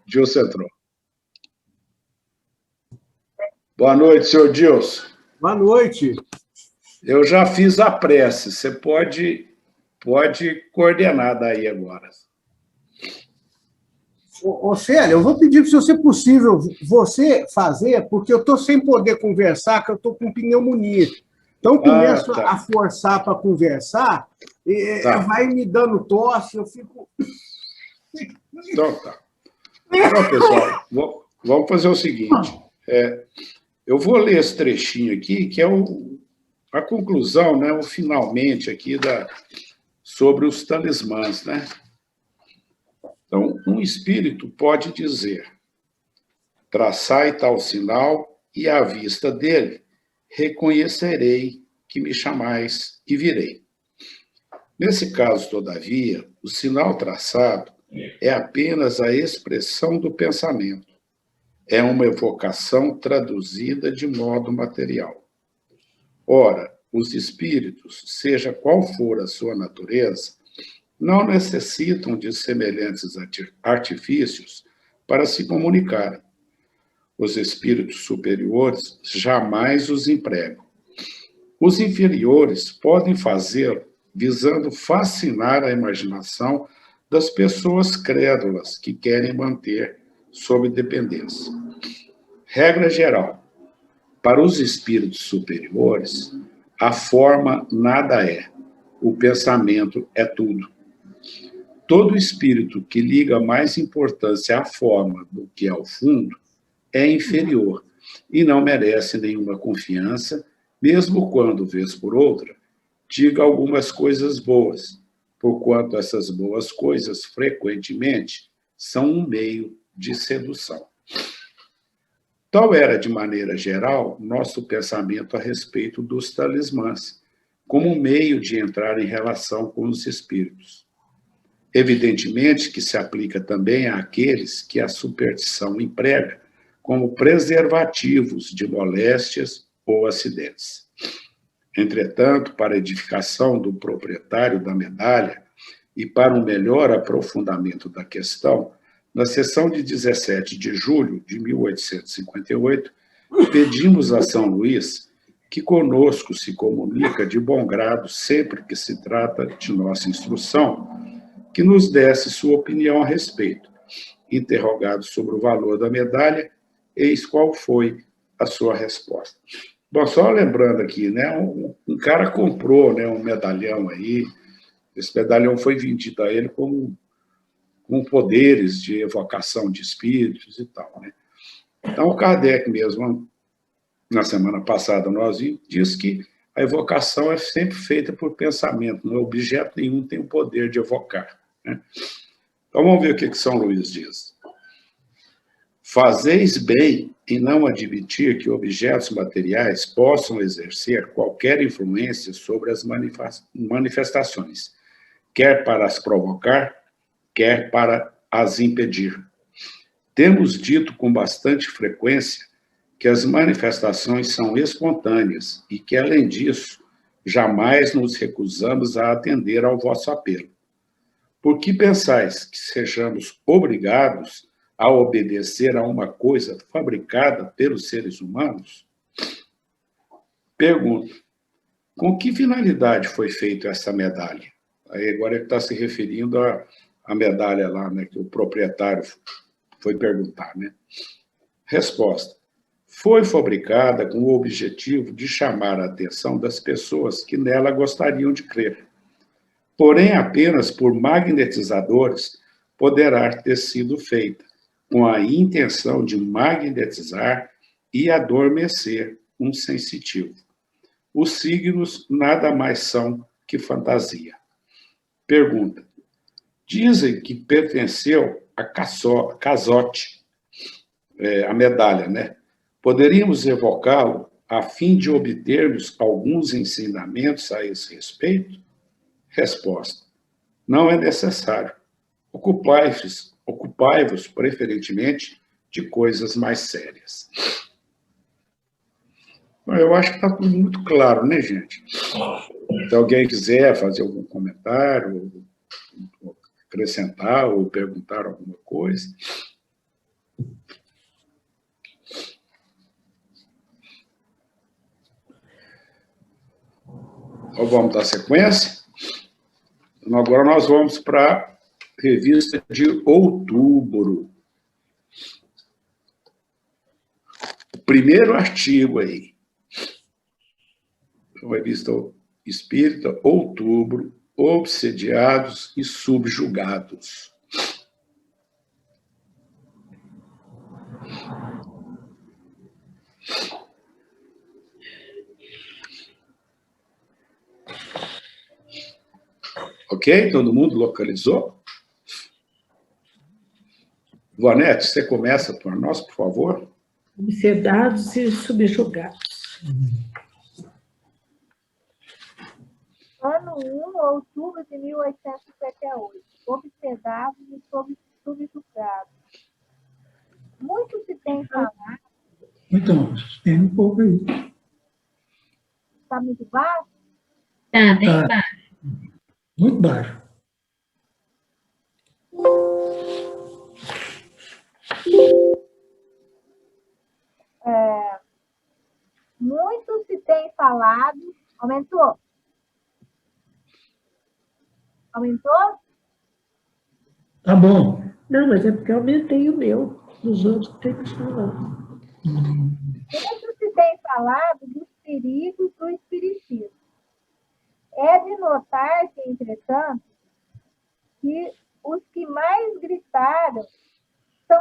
Dilson entrou. Boa noite, senhor Dilson. Boa noite. Eu já fiz a prece, você pode coordenar daí agora. Ô, Célia, eu vou pedir, se é possível, você fazer, porque eu estou sem poder conversar, que eu estou com pneumonia. Então, eu começo a forçar para conversar, vai me dando tosse, eu fico... Então, tá. Então, pessoal, vamos fazer o seguinte. Eu vou ler esse trechinho aqui, que é a conclusão, né, o finalmente aqui sobre os talismãs, né? Então, um espírito pode dizer: traçai tal sinal, e à vista dele reconhecerei que me chamais e virei. Nesse caso, todavia, o sinal traçado é apenas a expressão do pensamento. É uma evocação traduzida de modo material. Ora, os espíritos, seja qual for a sua natureza, não necessitam de semelhantes artifícios para se comunicarem. Os espíritos superiores jamais os empregam. Os inferiores podem fazê-lo visando fascinar a imaginação das pessoas crédulas que querem manter sob dependência. Regra geral: para os espíritos superiores, a forma nada é, o pensamento é tudo. Todo espírito que liga mais importância à forma do que ao fundo é inferior e não merece nenhuma confiança, mesmo quando, vez por outra, diga algumas coisas boas, porquanto essas boas coisas, frequentemente, são um meio de sedução. Tal era, de maneira geral, nosso pensamento a respeito dos talismãs, como um meio de entrar em relação com os espíritos. Evidentemente que se aplica também àqueles que a superstição emprega como preservativos de moléstias ou acidentes. Entretanto, para a edificação do proprietário da medalha e para um melhor aprofundamento da questão, na sessão de 17 de julho de 1858, pedimos a São Luís que conosco se comunica de bom grado sempre que se trata de nossa instrução, que nos desse sua opinião a respeito. Interrogado sobre o valor da medalha, eis qual foi a sua resposta. Bom, só lembrando aqui, né, um cara comprou, né, um medalhão aí, esse medalhão foi vendido a ele com poderes de evocação de espíritos e tal, né? Então, o Kardec mesmo, na semana passada, nós vimos, diz que a evocação é sempre feita por pensamento, não é objeto nenhum tem o poder de evocar, né? Então, vamos ver o que São Luís diz. Fazeis bem em não admitir que objetos materiais possam exercer qualquer influência sobre as manifestações, quer para as provocar, quer para as impedir. Temos dito com bastante frequência que as manifestações são espontâneas e que, além disso, jamais nos recusamos a atender ao vosso apelo. Por que pensais que sejamos obrigados a obedecer a uma coisa fabricada pelos seres humanos? Pergunto: com que finalidade foi feita essa medalha? Aí agora ele está se referindo à medalha lá, né, que o proprietário foi perguntar, né? Resposta: foi fabricada com o objetivo de chamar a atenção das pessoas que nela gostariam de crer. Porém, apenas por magnetizadores poderá ter sido feita, com a intenção de magnetizar e adormecer um sensitivo. Os signos nada mais são que fantasia. Pergunta: dizem que pertenceu a Casote, a medalha, né? Poderíamos evocá-lo a fim de obtermos alguns ensinamentos a esse respeito? Resposta: não é necessário. Ocupai-vos preferentemente de coisas mais sérias. Eu acho que está tudo muito claro, né, gente? Se alguém quiser fazer algum comentário, acrescentar ou perguntar alguma coisa? Então, vamos dar sequência? Então, agora nós vamos para a revista de outubro. O primeiro artigo aí. Então, revista Espírita, outubro, obsediados e subjugados. Ok? Todo mundo localizou? Vanete, você começa por nós, por favor? Obsedados e subjugados. Ano 1, outubro de 1858. Obsedados e subjugados. Muito se tem falado. Então, tem um pouco aí. Está muito baixo? Tá, bem Tá. baixo. Muito baixo. Muito se tem falado. Aumentou? Aumentou? Tá bom. Não, mas é porque eu aumentei o meu. Os outros tem que falar. Muito se tem falado dos perigos do espiritismo. É de notar que, entretanto, que os que mais gritaram são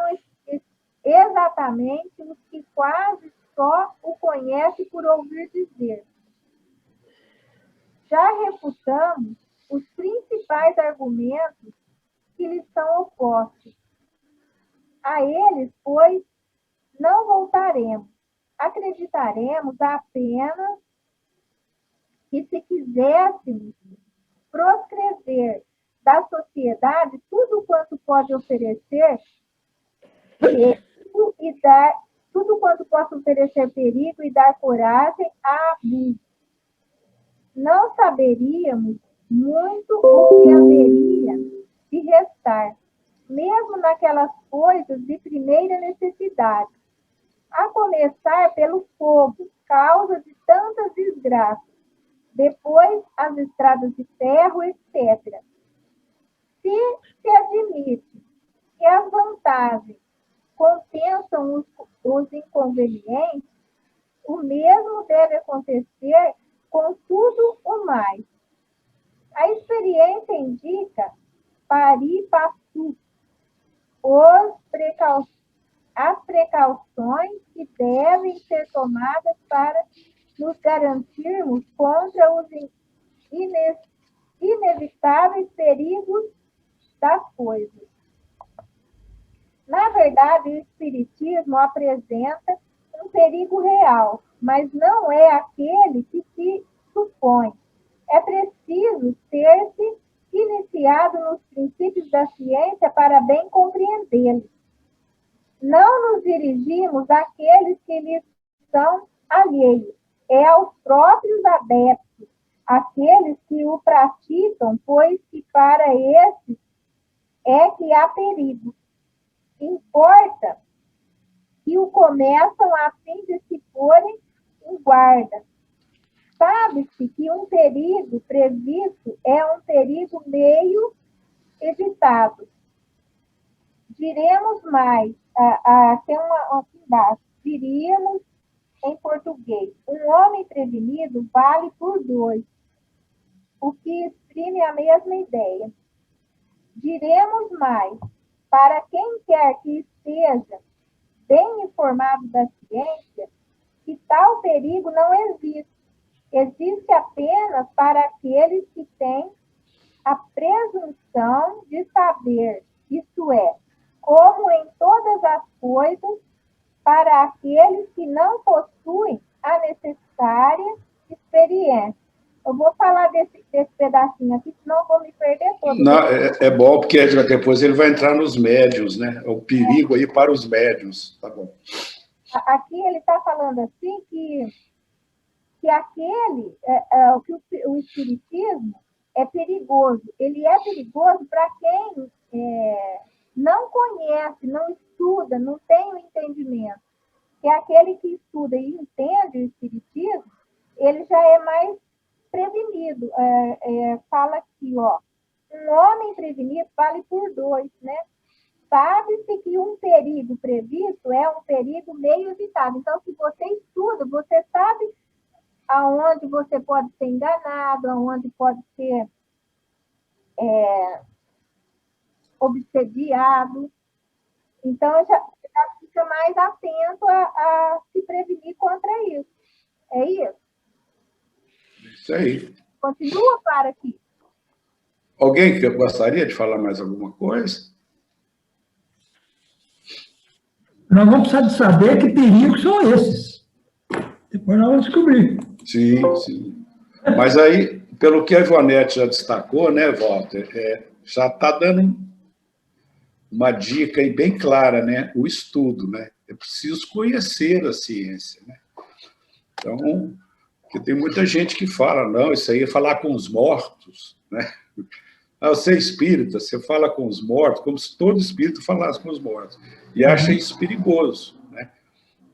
exatamente os que quase só o conhecem por ouvir dizer. Já refutamos os principais argumentos que lhes são opostos. A eles, pois, não voltaremos. Acreditaremos apenas que, se quiséssemos proscrever da sociedade tudo quanto pode oferecer perigo e dar tudo quanto possa oferecer perigo e dar coragem a abuso. Não saberíamos muito o que haveria de restar, mesmo naquelas coisas de primeira necessidade, a começar pelo fogo, causa de tantas desgraças, depois as estradas de ferro, etc. Se admite que as vantagens compensam os inconvenientes, o mesmo deve acontecer com tudo o mais. A experiência indica pari passu, as precauções que devem ser tomadas para nos garantirmos contra os inevitáveis perigos das coisas. Na verdade, o Espiritismo apresenta um perigo real, mas não é aquele que se supõe. É preciso ter-se iniciado nos princípios da ciência para bem compreendê-los. Não nos dirigimos àqueles que lhes são alheios, é aos próprios adeptos, aqueles que o praticam, pois que para esses é que há perigo. Importa que o começam a fim de se porem em guarda. Sabe-se que um perigo previsto é um perigo meio evitado. Diremos mais, tem uma aqui embaixo, diríamos em português, um homem prevenido vale por dois, o que exprime a mesma ideia. Diremos mais, para quem quer que esteja bem informado da ciência, que tal perigo não existe. Existe apenas para aqueles que têm a presunção de saber, isto é, como em todas as coisas, para aqueles que não possuem a necessária experiência. Eu vou falar desse pedacinho aqui, senão eu vou me perder todo. Não, é bom, porque depois ele vai entrar nos médiuns, né? É o perigo aí para os médiuns. Tá bom. Aqui ele está falando assim que aquele, que o Espiritismo é perigoso. Ele é perigoso para quem não conhece, não estuda, não tem o entendimento. Que aquele que estuda e entende o espiritismo, ele já é mais prevenido. Fala aqui, ó, um homem prevenido vale por 2, né? Sabe-se que um perigo previsto é um perigo meio evitado. Então, se você estuda, você sabe aonde você pode ser enganado, aonde pode ser obsediado. Então, já fica mais atento a se prevenir contra isso. É isso? Isso aí. Continua para aqui. Alguém que gostaria de falar mais alguma coisa? Nós vamos precisar de saber que perigos são esses. Depois nós vamos descobrir. Sim, sim. Mas aí, pelo que a Ivonete já destacou, né, Walter, já está dando uma dica aí bem clara, né? O estudo, né? É preciso conhecer a ciência, né? Então, porque tem muita gente que fala, não, isso aí é falar com os mortos, né? Ah, você é espírita, você fala com os mortos, como se todo espírito falasse com os mortos. E acha isso perigoso, né?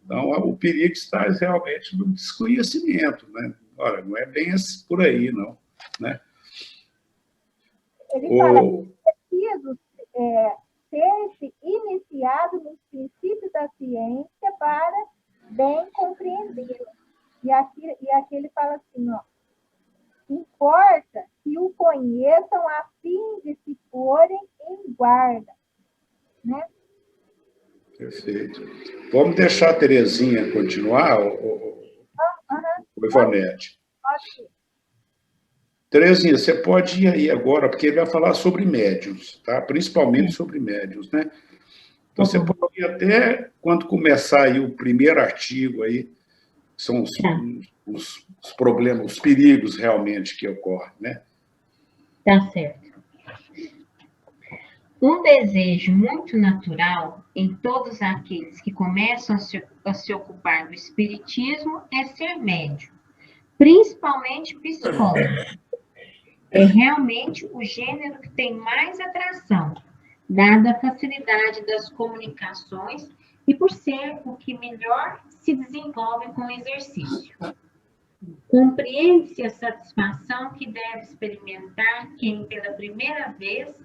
Então, o perigo está realmente no desconhecimento, né? Ora, não é bem por aí, não, né? Ele fala que é preciso ter-se iniciado nos princípios da ciência para bem compreendê-la. E aqui ele fala assim, ó, importa que o conheçam a fim de se porem em guarda, né? Perfeito. Vamos deixar a Terezinha continuar, o Ivonete. Pode. Terezinha, você pode ir aí agora, porque ele vai falar sobre médiuns, tá? Principalmente sobre médiuns, né? Então, você pode ir até quando começar aí o primeiro artigo aí, que são os problemas, os perigos realmente que ocorrem, né? Tá certo. Um desejo muito natural em todos aqueles que começam a se ocupar do espiritismo é ser médium, principalmente psicólogo. É realmente o gênero que tem mais atração, dada a facilidade das comunicações e por ser o que melhor se desenvolve com o exercício. Compreende-se a satisfação que deve experimentar quem, pela primeira vez,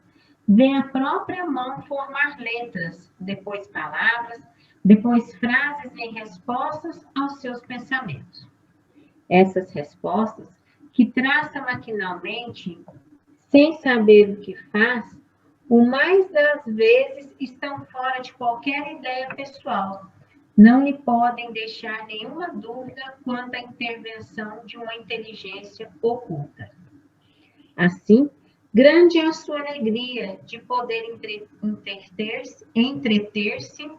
vê a própria mão formar letras, depois palavras, depois frases em respostas aos seus pensamentos. Essas respostas, que traça maquinalmente, sem saber o que faz, o mais das vezes estão fora de qualquer ideia pessoal. Não lhe podem deixar nenhuma dúvida quanto à intervenção de uma inteligência oculta. Assim, grande é a sua alegria de poder entreter-se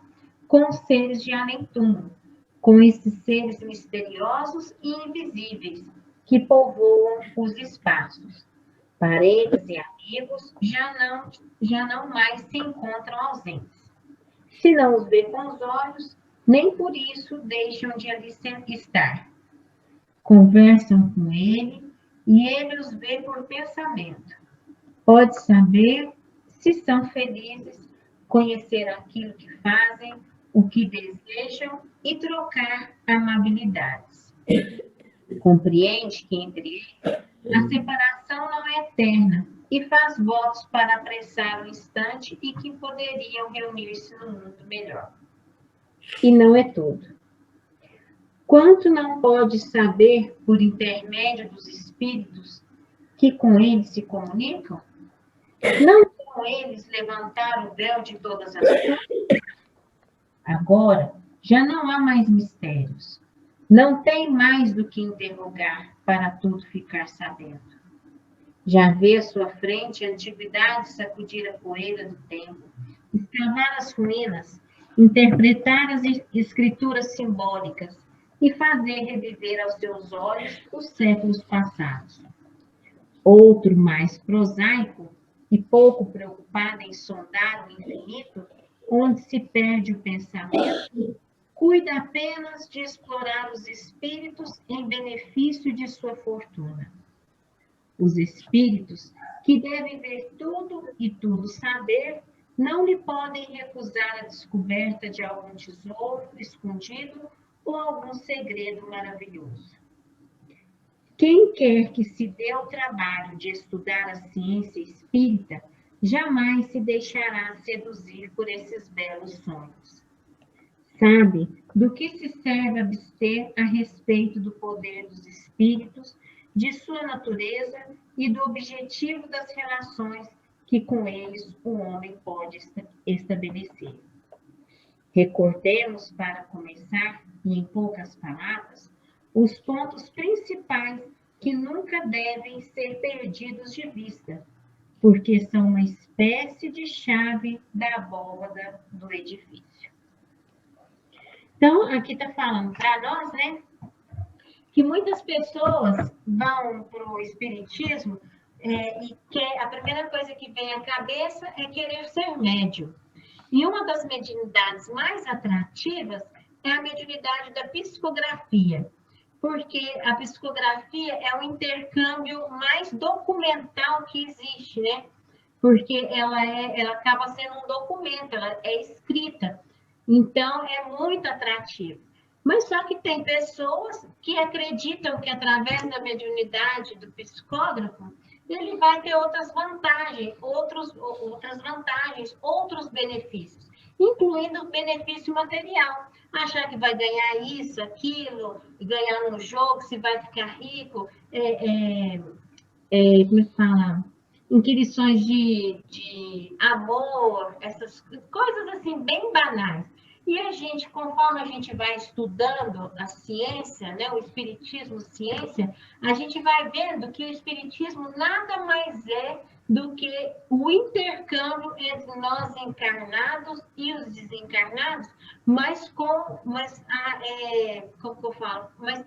com os seres de além-túmulo, com esses seres misteriosos e invisíveis que povoam os espaços. Parentes e amigos já não mais se encontram ausentes. Se não os vê com os olhos, nem por isso deixam de ali estar. Conversam com ele e ele os vê por pensamento. Pode saber se são felizes, conhecer aquilo que fazem, o que desejam e trocar amabilidades. Compreende que entre eles a separação não é eterna e faz votos para apressar o instante e que poderiam reunir-se no mundo melhor. E não é tudo. Quanto não pode saber por intermédio dos espíritos que com eles se comunicam? Não com eles levantar o véu de todas as coisas? Agora, já não há mais mistérios. Não tem mais do que interrogar para tudo ficar sabendo. Já vê à sua frente a antiguidade sacudir a poeira do tempo, escavar as ruínas, interpretar as escrituras simbólicas e fazer reviver aos seus olhos os séculos passados. Outro mais prosaico e pouco preocupado em sondar o infinito, onde se perde o pensamento, cuida apenas de explorar os espíritos em benefício de sua fortuna. Os espíritos, que devem ver tudo e tudo saber, não lhe podem recusar a descoberta de algum tesouro escondido ou algum segredo maravilhoso. Quem quer que se dê o trabalho de estudar a ciência espírita, jamais se deixará seduzir por esses belos sonhos. Sabe do que se serve abster a respeito do poder dos espíritos, de sua natureza e do objetivo das relações que com eles o homem pode estabelecer. Recordemos, para começar, e em poucas palavras, os pontos principais que nunca devem ser perdidos de vista, porque são uma espécie de chave da abóbada do edifício. Então, aqui está falando para nós, né, que muitas pessoas vão para o espiritismo e a primeira coisa que vem à cabeça é querer ser médium. E uma das mediunidades mais atrativas é a mediunidade da psicografia, porque a psicografia é o intercâmbio mais documental que existe, né? Porque ela acaba sendo um documento, ela é escrita. Então, é muito atrativo. Mas só que tem pessoas que acreditam que através da mediunidade do psicógrafo, ele vai ter outras vantagens, outros benefícios, incluindo o benefício material. Achar que vai ganhar isso, aquilo, ganhar no jogo, se vai ficar rico, como é que fala? Inquirições de amor, essas coisas assim, bem banais. E a gente, conforme a gente vai estudando a ciência, né, o espiritismo, ciência, a gente vai vendo que o espiritismo nada mais é do que o intercâmbio entre nós encarnados e os desencarnados, mas como que eu falo? Mas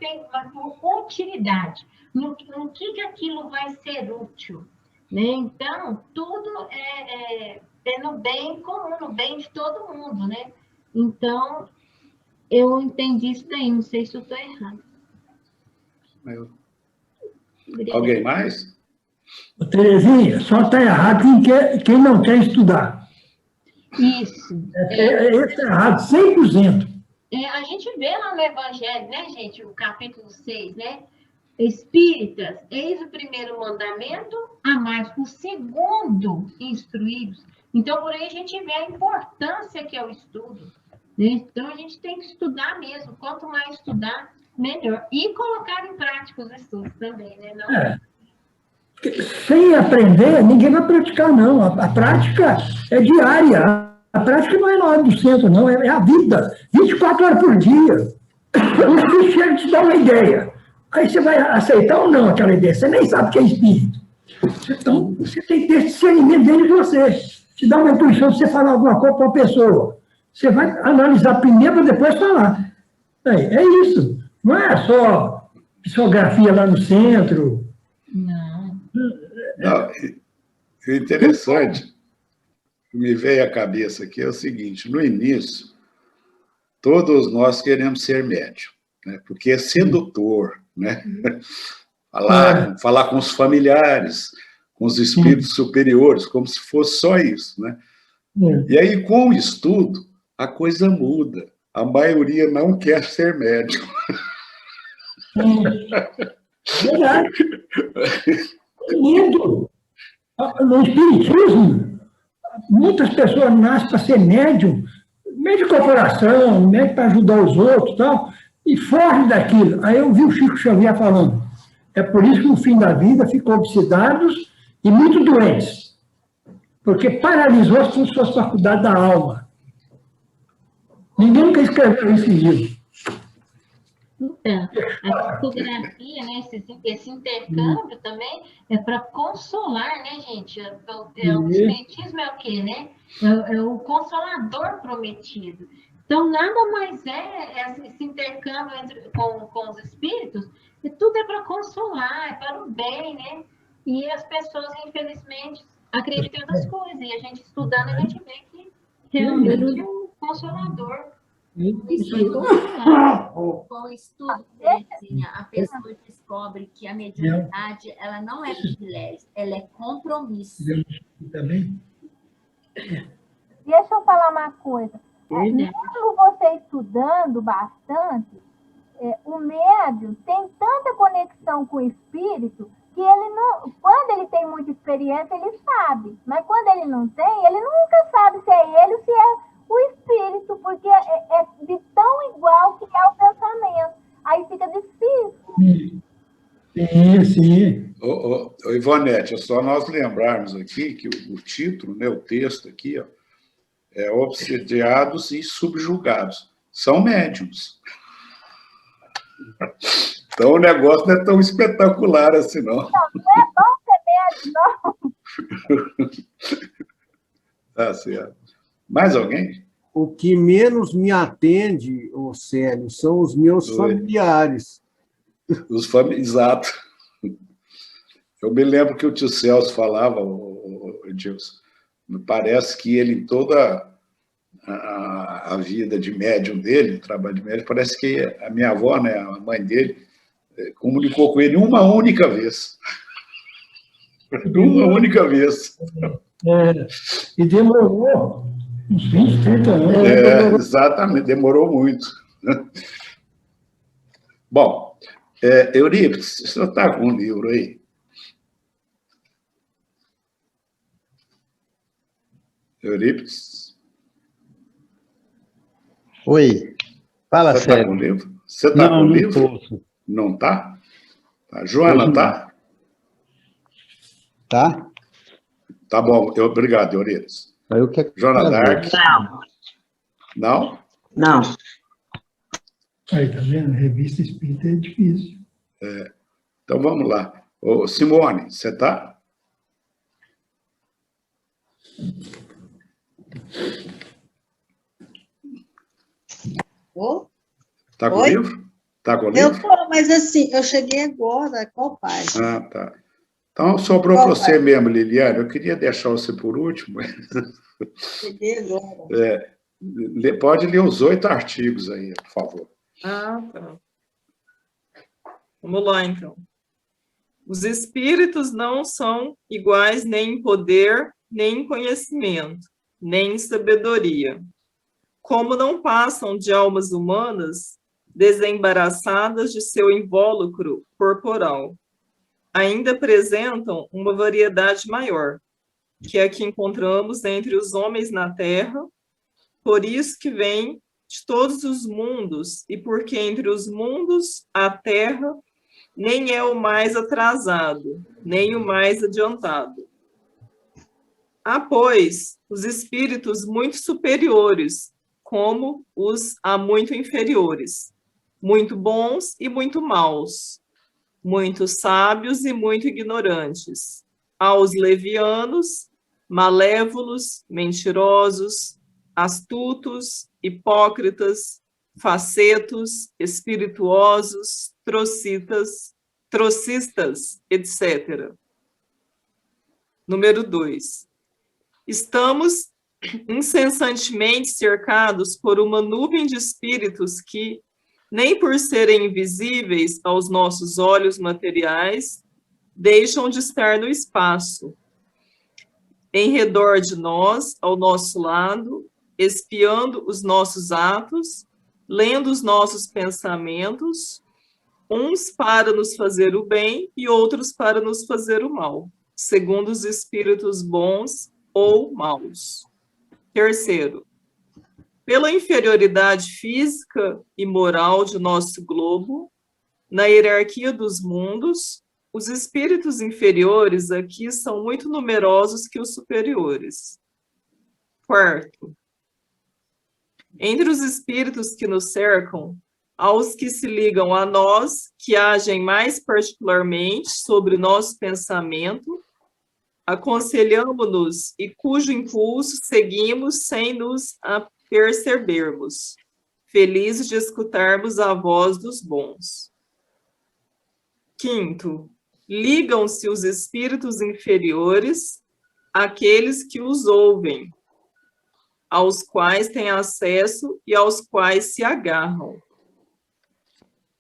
com utilidade. No que aquilo vai ser útil? Né? Então, tudo é no bem comum, no bem de todo mundo, né? Então, eu entendi isso daí, não sei se eu estou errado. Alguém mais? Terezinha, só está errado quem não quer estudar. Isso. Está errado 100%. A gente vê lá no Evangelho, né, gente, o capítulo 6, né? Espíritas, eis o primeiro mandamento, amai o segundo, instruídos. Então, por aí a gente vê a importância que é o estudo. Né? Então, a gente tem que estudar mesmo. Quanto mais estudar, melhor. E colocar em prática os estudos também, né? Não... Sem aprender, ninguém vai praticar, não. A prática é diária. A prática não é na hora do centro, não. É a vida. 24 horas por dia. O espírito chega e te dá uma ideia. Aí você vai aceitar ou não aquela ideia. Você nem sabe o que é espírito. Então, você tem que ter discernimento dentro de você. Te dá uma intuição de você falar alguma coisa para uma pessoa. Você vai analisar primeiro para depois falar. É isso. Não é só psicografia lá no centro. Não. Não, o interessante, que me veio à cabeça aqui é o seguinte, no início, todos nós queremos ser médium, né? Porque é sedutor, né? Falar com os familiares, com os espíritos superiores, como se fosse só isso, né? E aí, com o estudo, a coisa muda. A maioria não quer ser médium. Verdade. Lindo. No espiritismo, muitas pessoas nascem para ser médium de corporação, médium para ajudar os outros e tal, e fogem daquilo. Aí eu vi o Chico Xavier falando, é por isso que no fim da vida ficam obsidados e muito doentes, porque paralisou as suas faculdades da alma. Ninguém nunca escreveu esse livro. Então, a psicografia, né, esse intercâmbio também é para consolar, né, gente? O espiritismo é o quê, né? É o consolador prometido. Então, nada mais esse intercâmbio com os espíritos, e tudo é para consolar, é para o bem, né? E as pessoas, infelizmente, acreditam em outras coisas. E a gente estudando, a gente vê que realmente é um consolador. Isso é combinado com o estudo, Terezinha. A pessoa descobre que a mediunidade ela não é privilégio, ela é compromisso. Também? Deixa eu falar uma coisa. Mesmo você estudando bastante, o médium tem tanta conexão com o espírito que ele não, quando ele tem muita experiência, ele sabe. Mas quando ele não tem, ele nunca sabe se é ele ou se é o espírito, porque é de tão igual que é o pensamento. Aí fica difícil. Sim. Ô, Ivonete, é só nós lembrarmos aqui que o título, né, o texto aqui, ó, é Obsediados e Subjugados. São médiums. Então o negócio não é tão espetacular assim, não. Não é bom ser médium, não. Tá certo. Mais alguém? O que menos me atende, ô Célio, são os meus familiares. Exato. Eu me lembro que o tio Celso falava, Edilson, me parece que ele, em toda a vida de médium dele, o trabalho de médium, parece que a minha avó, né, a mãe dele, comunicou com ele uma única vez. Uma única vez. E demorou uns 20, 30 anos. Exatamente, demorou muito. Bom, Eurípides, você está com um livro aí? Eurípides? Oi, fala, Você está com o livro? Você está com o livro? Não está? Tá. Joana, tá? Tá? Tá bom, obrigado, Eurípides. Joana Dark? Não. Não? Aí, tá vendo? Revista Espírita é difícil. Então, vamos lá. Ô, Simone, você está? Está com o livro? Está com o livro? Eu estou, mas assim, eu cheguei agora. Qual página? Ah, tá. Então, sobrou para você mesmo, Liliane. Eu queria deixar você por último. Cheguei agora. Pode ler os 8 artigos aí, por favor. Ah, tá. Vamos lá, então. Os espíritos não são iguais nem em poder, nem em conhecimento, nem em sabedoria. Como não passam de almas humanas desembaraçadas de seu invólucro corporal, ainda apresentam uma variedade maior, que é a que encontramos entre os homens na Terra, por isso que vem de todos os mundos, e porque entre os mundos a Terra nem é o mais atrasado, nem o mais adiantado. Há, pois, os espíritos muito superiores, como os há muito inferiores, muito bons e muito maus, muito sábios e muito ignorantes, aos levianos, malévolos, mentirosos, astutos, hipócritas, facetos, espirituosos, trocistas, etc. Número 2. Estamos incessantemente cercados por uma nuvem de espíritos que, nem por serem invisíveis aos nossos olhos materiais, deixam de estar no espaço, em redor de nós, ao nosso lado, espiando os nossos atos, lendo os nossos pensamentos, uns para nos fazer o bem e outros para nos fazer o mal, segundo os espíritos bons ou maus. Terceiro, pela inferioridade física e moral de nosso globo, na hierarquia dos mundos, os espíritos inferiores aqui são muito numerosos que os superiores. Quarto, entre os espíritos que nos cercam, aos que se ligam a nós, que agem mais particularmente sobre o nosso pensamento, aconselhamo-nos e cujo impulso seguimos sem nos apercebermos, felizes de escutarmos a voz dos bons. Quinto, ligam-se os espíritos inferiores àqueles que os ouvem, aos quais têm acesso e aos quais se agarram.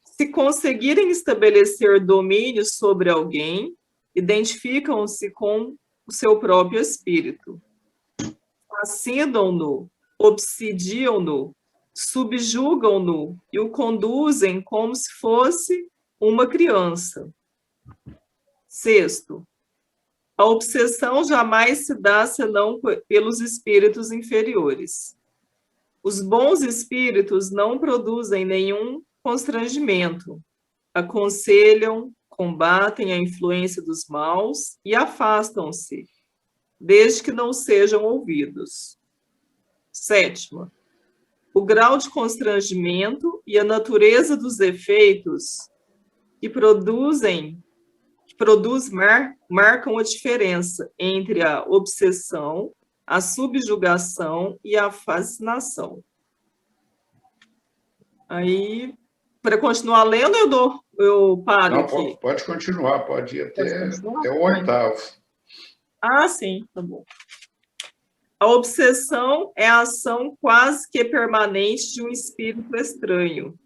Se conseguirem estabelecer domínio sobre alguém, identificam-se com o seu próprio espírito. Fascinam-no, obsidiam-no, subjugam-no e o conduzem como se fosse uma criança. Sexto, a obsessão jamais se dá senão pelos espíritos inferiores. Os bons espíritos não produzem nenhum constrangimento, aconselham, combatem a influência dos maus e afastam-se, desde que não sejam ouvidos. Sétima, o grau de constrangimento e a natureza dos efeitos que marcam a diferença entre a obsessão, a subjugação e a fascinação. Aí, para continuar lendo, eu paro Não, aqui. Pode continuar, pode ir até o oitavo. Ah, sim, tá bom. A obsessão é a ação quase que permanente de um espírito estranho,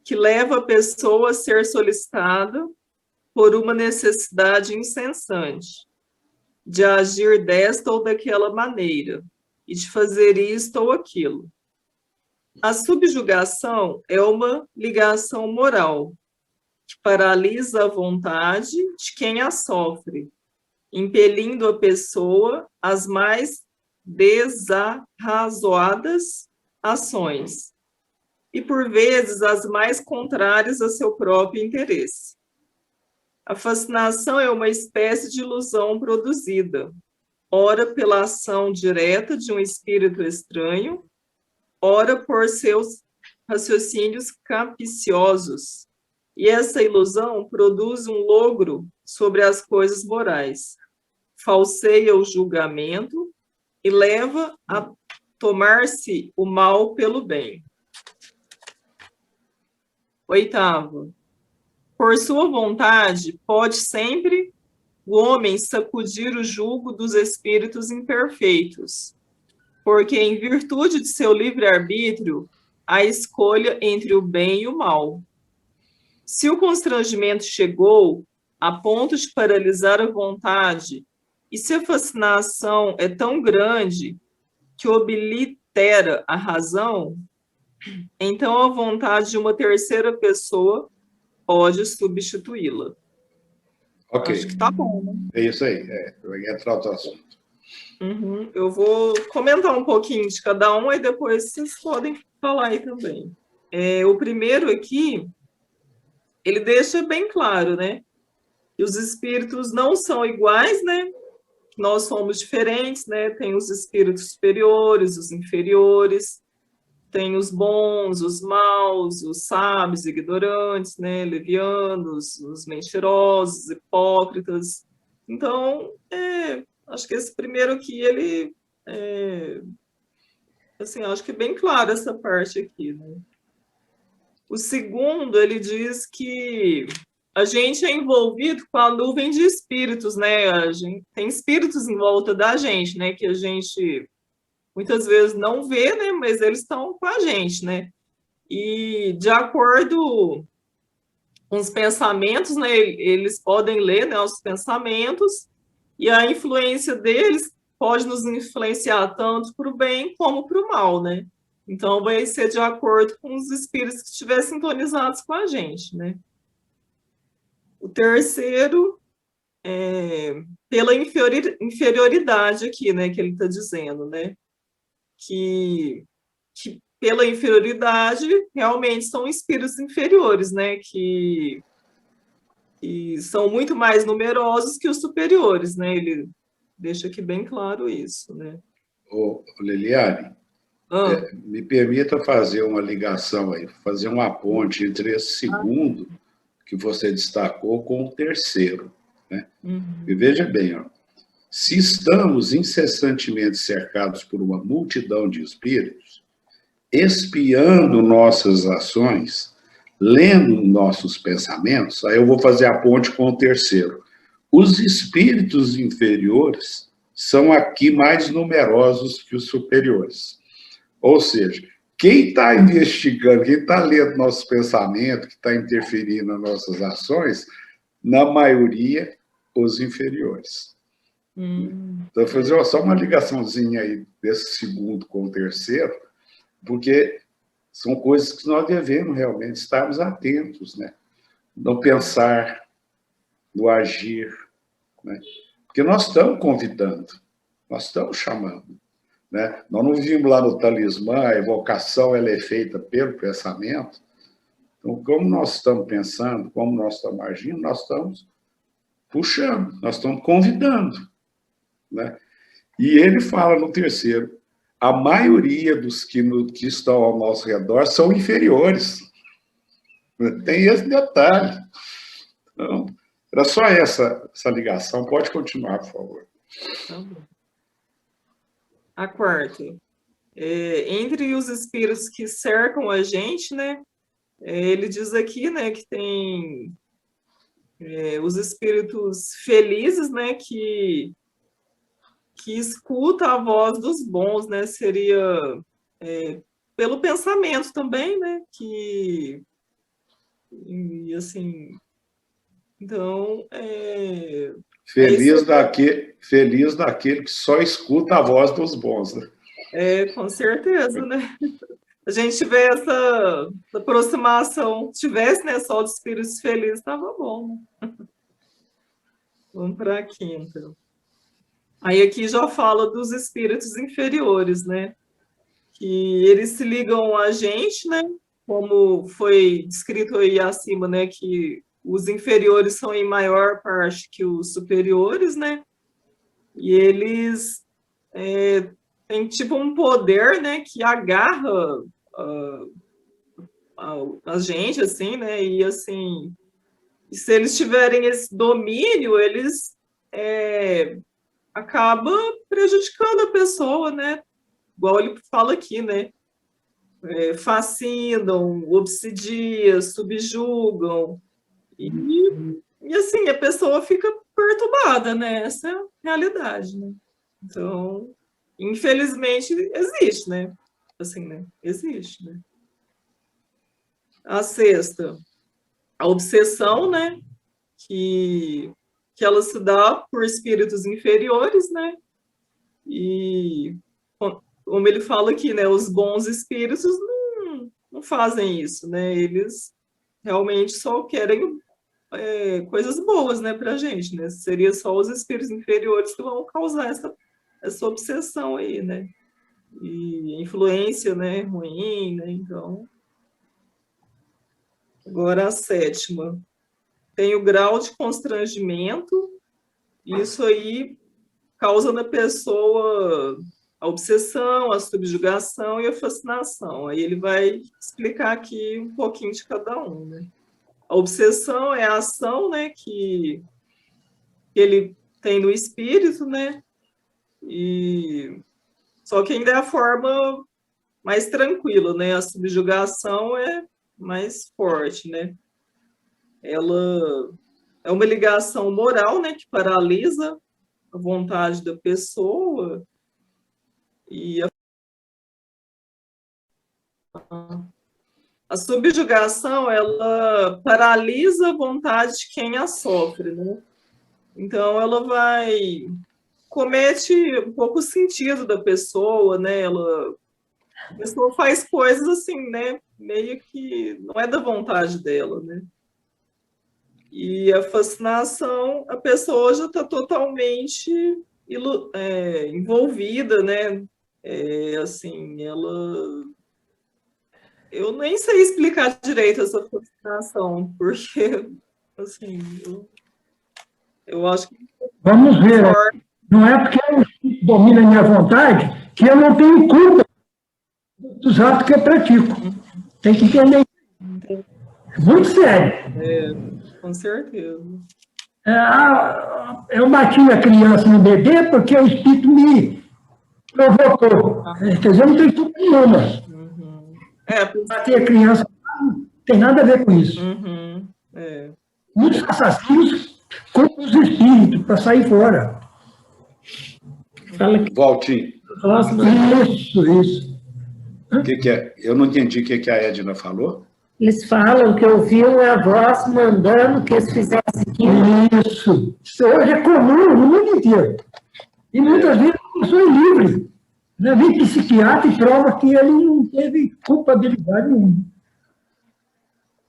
que leva a pessoa a ser solicitada por uma necessidade incessante de agir desta ou daquela maneira, e de fazer isto ou aquilo. A subjugação é uma ligação moral, que paralisa a vontade de quem a sofre, impelindo a pessoa às mais desarrazoadas ações, e por vezes as mais contrárias a seu próprio interesse. A fascinação é uma espécie de ilusão produzida, ora pela ação direta de um espírito estranho, ora por seus raciocínios capciosos, e essa ilusão produz um logro sobre as coisas morais, falseia o julgamento e leva a tomar-se o mal pelo bem. Oitavo, por sua vontade, pode sempre o homem sacudir o jugo dos espíritos imperfeitos, porque em virtude de seu livre-arbítrio, há escolha entre o bem e o mal. Se o constrangimento chegou a ponto de paralisar a vontade, e se a fascinação é tão grande que oblitera a razão, então a vontade de uma terceira pessoa pode substituí-la. Ok. Acho que tá bom, né? É isso aí. Vai entrar outro assunto. Uhum. Eu vou comentar um pouquinho de cada um, aí depois vocês podem falar aí também. O primeiro aqui, ele deixa bem claro, né? Que os espíritos não são iguais, né? Nós somos diferentes, né? Tem os espíritos superiores, os inferiores, tem os bons, os maus, os sábios, ignorantes, né? Levianos, os mentirosos, hipócritas. Então, acho que esse primeiro aqui, ele assim, acho que é bem claro essa parte aqui, né? O segundo, ele diz que a gente é envolvido com a nuvem de espíritos, né? A gente tem espíritos em volta da gente, né? Que a gente muitas vezes não vê, né? Mas eles estão com a gente, né? E de acordo com os pensamentos, né? Eles podem ler, né, os pensamentos, e a influência deles pode nos influenciar tanto para o bem como para o mal, né? Então, vai ser de acordo com os espíritos que estiverem sintonizados com a gente, né? O terceiro pela inferioridade aqui, né, que ele está dizendo, né? Que pela inferioridade realmente são espíritos inferiores, né? Que são muito mais numerosos que os superiores, né? Ele deixa aqui bem claro isso, né? Liliane, me permita fazer uma ligação aí, fazer uma ponte entre esse segundo que você destacou com o terceiro, né? E veja bem, ó, se estamos incessantemente cercados por uma multidão de espíritos, espiando nossas ações, lendo nossos pensamentos, aí eu vou fazer a ponte com o terceiro. Os espíritos inferiores são aqui mais numerosos que os superiores. Ou seja, quem está investigando, quem está lendo nosso pensamento, que está interferindo nas nossas ações, na maioria, os inferiores. Então, vou fazer só uma ligaçãozinha aí desse segundo com o terceiro, porque são coisas que nós devemos realmente estarmos atentos, né? No pensar, no agir, né? Porque nós estamos convidando, nós estamos chamando, né? Nós não vimos lá no talismã, a evocação ela é feita pelo pensamento. Então, como nós estamos pensando, como nós estamos agindo, nós estamos puxando, nós estamos convidando, né? E ele fala no terceiro, a maioria dos que estão ao nosso redor são inferiores. Tem esse detalhe. Então, era só essa ligação. Pode continuar, por favor. Tá bom. A quarta. Entre os espíritos que cercam a gente, né? Ele diz aqui, né, que tem os espíritos felizes, né, que escuta a voz dos bons, né, seria pelo pensamento também, né, e assim, então... Feliz daquele que só escuta a voz dos bons, né? Com certeza, né? A gente tiver essa aproximação, tivesse, né, só dos espíritos felizes, estava bom, né? Vamos para a quinta. Aí aqui já fala dos espíritos inferiores, né? Que eles se ligam a gente, né? Como foi descrito aí acima, né? Que os inferiores são em maior parte que os superiores, né? E eles têm tipo um poder, né? Que agarra a gente, assim, né? E assim, se eles tiverem esse domínio, eles acaba prejudicando a pessoa, né? Igual ele fala aqui, né? Fascinam, obsidiam, subjugam. E assim, a pessoa fica perturbada, né? Essa é a realidade, né? Então, infelizmente, existe, né? Assim, né? Existe, né? A sexta, a obsessão, né? Que ela se dá por espíritos inferiores, né? E, como ele fala aqui, né? Os bons espíritos não fazem isso, né? Eles realmente só querem coisas boas, né, para a gente, né? Seria só os espíritos inferiores que vão causar essa obsessão aí, né? E influência, né, ruim, né? Então, agora a sétima. Tem o grau de constrangimento, isso aí causa na pessoa a obsessão, a subjugação e a fascinação. Aí ele vai explicar aqui um pouquinho de cada um, né? A obsessão é a ação, né, que ele tem no espírito, né? E só que ainda é a forma mais tranquila, né? A subjugação é mais forte, né? Ela é uma ligação moral, né, que paralisa a vontade da pessoa e a subjugação, ela paralisa a vontade de quem a sofre, né? Então, ela comete um pouco o sentido da pessoa, né? A pessoa faz coisas assim, né? Meio que não é da vontade dela, né? E a fascinação, a pessoa já está totalmente envolvida, né? Assim, eu nem sei explicar direito essa fascinação, porque, assim, eu acho que... Vamos ver. Não é porque eu domino a minha vontade que eu não tenho culpa dos atos que eu pratico. Tem que entender. Muito sério. Com certeza. Eu bati a criança no bebê porque o espírito me provocou. Quer dizer, eu não tenho culpa nenhuma. Bater a criança não tem nada a ver com isso. Muitos assassinos culpam os espíritos para sair fora. Fala que Valtinho, voz Isso. o que é? Eu não entendi o que a Edna falou. Eles falam que ouviam a voz mandando que eles fizessem aquilo. Isso. Isso hoje é comum no mundo inteiro. E muitas vezes a pessoa é livre. Né? Vem psiquiatra e prova que ele não teve culpabilidade nenhuma.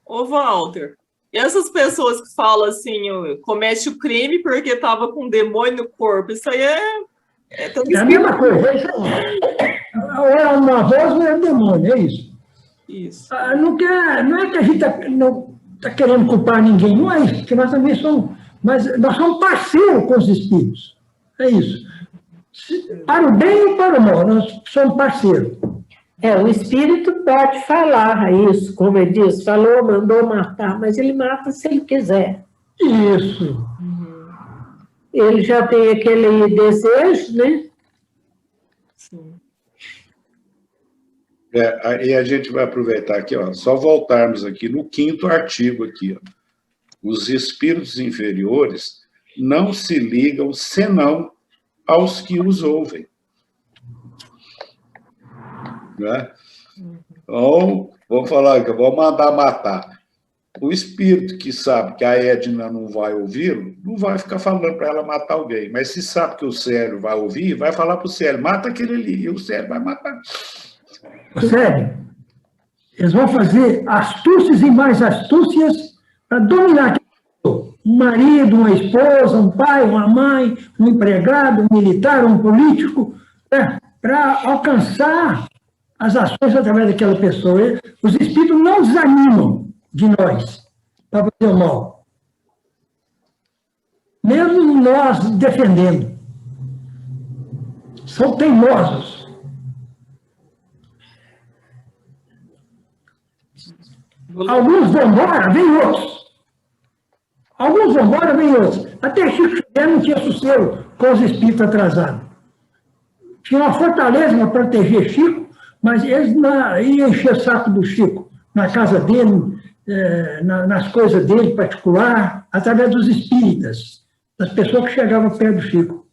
Ô, Walter, e essas pessoas que falam assim, comete o crime porque estava com um demônio no corpo, isso aí É a mesma coisa. Ou é uma voz ou é um demônio, é isso. Isso. Não é que a gente não está querendo culpar ninguém, não é isso, porque nós também somos, mas nós somos parceiros com os espíritos. É isso. Para o bem e para o mal, nós somos parceiros. O espírito pode falar isso, como ele diz, falou, mandou matar, mas ele mata se ele quiser. Isso. Ele já tem aquele desejo, né? Sim. E a gente vai aproveitar aqui, ó, só voltarmos aqui no 5º artigo aqui, ó. Os espíritos inferiores não se ligam senão aos que os ouvem. Né? Então, vamos falar que eu vou mandar matar. O espírito que sabe que a Edna não vai ouvi-lo, não vai ficar falando para ela matar alguém. Mas se sabe que o Célio vai ouvir, vai falar para o Célio, mata aquele ali, e o Célio vai matar. Sério, eles vão fazer astúcias e mais astúcias para dominar aquele pessoa. Um marido, uma esposa, um pai, uma mãe, um empregado, um militar, um político, né, para alcançar as ações através daquela pessoa. Os espíritos não desanimam de nós para fazer o mal. Mesmo nós defendendo. São teimosos. Alguns vão embora, vem outros. Alguns vão embora, vem outros. Até Chico Xavier não tinha sossego com os espíritos atrasados. Tinha uma fortaleza para proteger Chico, mas eles iam encher o saco do Chico, na casa dele, nas coisas dele particular, através dos espíritas, das pessoas que chegavam perto do Chico.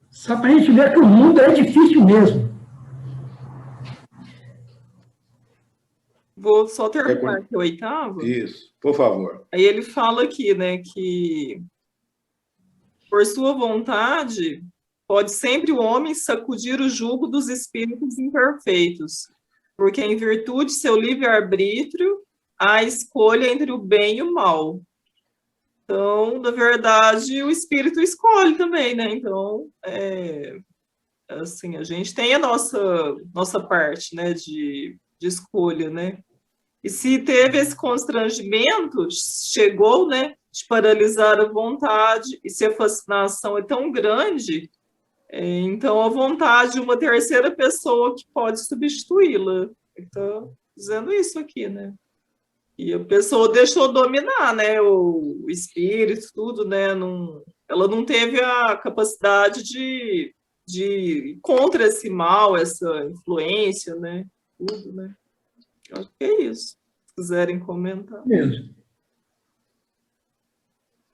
Só para a gente ver que o mundo é difícil mesmo. Vou só terminar aqui o 8º. Isso, por favor. Aí ele fala aqui, né, que por sua vontade pode sempre o homem sacudir o jugo dos espíritos imperfeitos, porque em virtude de seu livre-arbítrio há a escolha entre o bem e o mal. Então, na verdade, o espírito escolhe também, né? Então, assim, a gente tem a nossa parte, né, de escolha, né? E se teve esse constrangimento, chegou, né, de paralisar a vontade, e se a fascinação é tão grande, então a vontade de uma terceira pessoa que pode substituí-la. Está dizendo isso aqui, né? E a pessoa deixou dominar, né, o espírito, tudo, né? Ela não teve a capacidade de ir contra esse mal, essa influência, né? Tudo, né? Eu acho que é isso. Se quiserem comentar. Mesmo.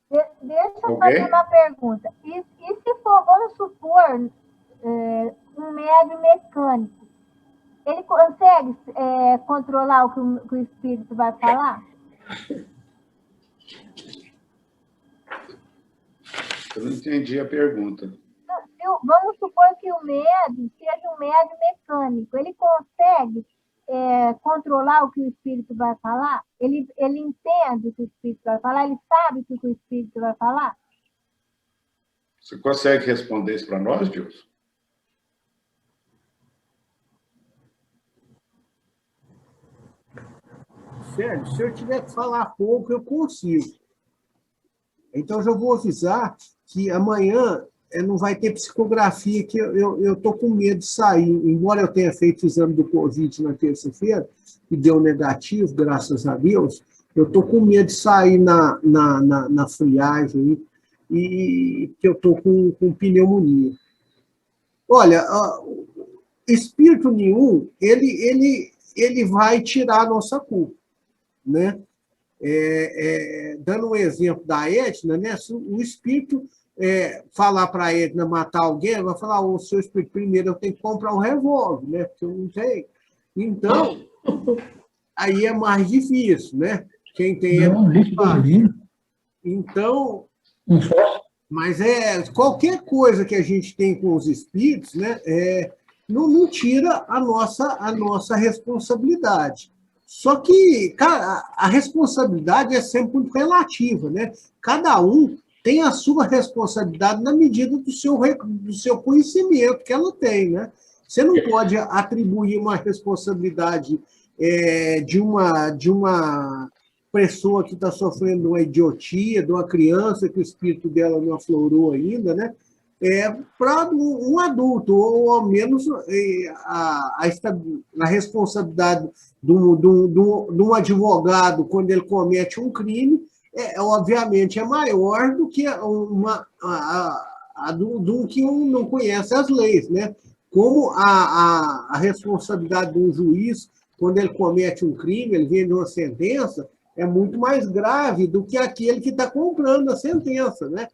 Deixa eu fazer uma pergunta. E se for, vamos supor, um médium mecânico, ele consegue controlar o que o espírito vai falar? Eu não entendi a pergunta. Vamos supor que o médium seja um médium mecânico. Ele consegue controlar o que o espírito vai falar? Ele entende o que o espírito vai falar? Ele sabe o que o espírito vai falar? Você consegue responder isso para nós, Dilson? Sério, se eu tiver que falar pouco, eu consigo. Então, já vou avisar que amanhã não vai ter psicografia, que eu estou com medo de sair. Embora eu tenha feito o exame do Covid na terça-feira, e deu negativo, graças a Deus, eu estou com medo de sair na friagem, e que eu estou com pneumonia. Olha, espírito nenhum, ele vai tirar a nossa culpa, né? dando um exemplo da Edna, né? Se o espírito falar para a Edna matar alguém, vai falar, o seu espírito, primeiro eu tenho que comprar um revólver, né? Porque eu não tenho. Então, aí é mais difícil, né? Quem tem... Então, mas qualquer coisa que a gente tem com os espíritos, né? Não tira a nossa responsabilidade. Só que, cara, a responsabilidade é sempre muito relativa, né? Cada um tem a sua responsabilidade na medida do seu conhecimento que ela tem, né? Você não pode atribuir uma responsabilidade de uma pessoa que está sofrendo uma idiotia, de uma criança que o espírito dela não aflorou ainda, né? Para um adulto, ou ao menos a responsabilidade de um advogado quando ele comete um crime, obviamente é maior do que do que um não conhece as leis, né? Como a responsabilidade de um juiz, quando ele comete um crime, ele vem de uma sentença, é muito mais grave do que aquele que está comprando a sentença, né?